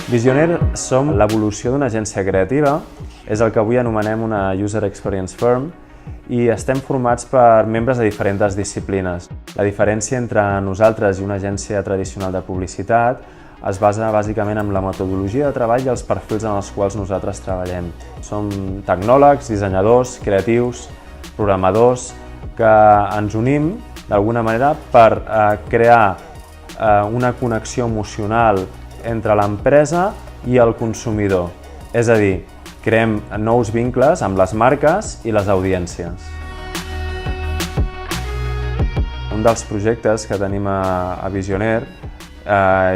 Visioneer som l'evolució d'una agència creativa, és el que avui anomenem una User Experience Firm, i estem formats per membres de diferents disciplines. La diferència entre nosaltres i una agència tradicional de publicitat es basa bàsicament en la metodologia de treball i els perfils en els quals nosaltres treballem. Som tecnòlegs, dissenyadors, creatius, programadors, que ens unim d'alguna manera per crear una connexió emocional entre l'empresa i el consumidor. És a dir, creem nous vincles amb les marques i les audiències. Un dels projectes que tenim a Visioneer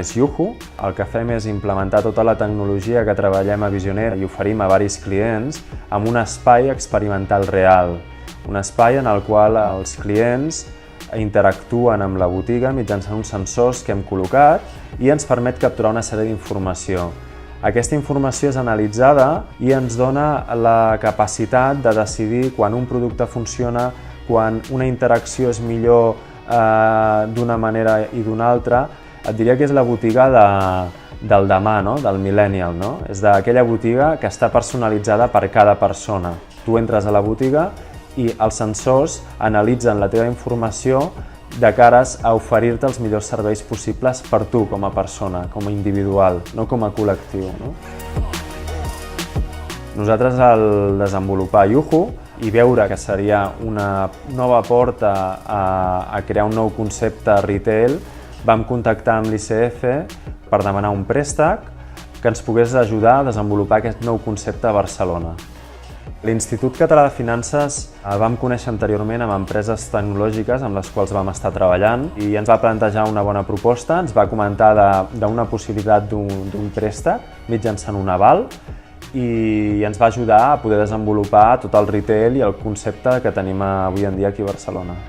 és Yuhu. El que fem és implementar tota la tecnologia que treballem a Visioneer i oferim a diversos clients amb un espai experimental real. Un espai en el qual els clients interactuen amb la botiga mitjançant uns sensors que hem col·locat i ens permet capturar una sèrie d'informació. Aquesta informació és analitzada i ens dona la capacitat de decidir quan un producte funciona, quan una interacció és millor d'una manera i d'una altra. Et diria que és la botiga del demà, del millennial. És d'aquella botiga que està personalitzada per cada persona. Tu entres a la botiga i els sensors analitzen la teva informació de cares a oferir-te els millors serveis possibles per tu com a persona, com a individual, no com a col·lectiu. Nosaltres, al desenvolupar Yuhu i veure que seria una nova porta a crear un nou concepte retail, vam contactar amb l'ICF per demanar un préstec que ens pogués ajudar a desenvolupar aquest nou concepte a Barcelona. L'Institut Català de Finances el vam conèixer anteriorment amb empreses tecnològiques amb les quals vam estar treballant i ens va plantejar una bona proposta, ens va comentar d'una possibilitat d'un préstec mitjançant un aval i ens va ajudar a poder desenvolupar tot el retail i el concepte que tenim avui en dia aquí a Barcelona.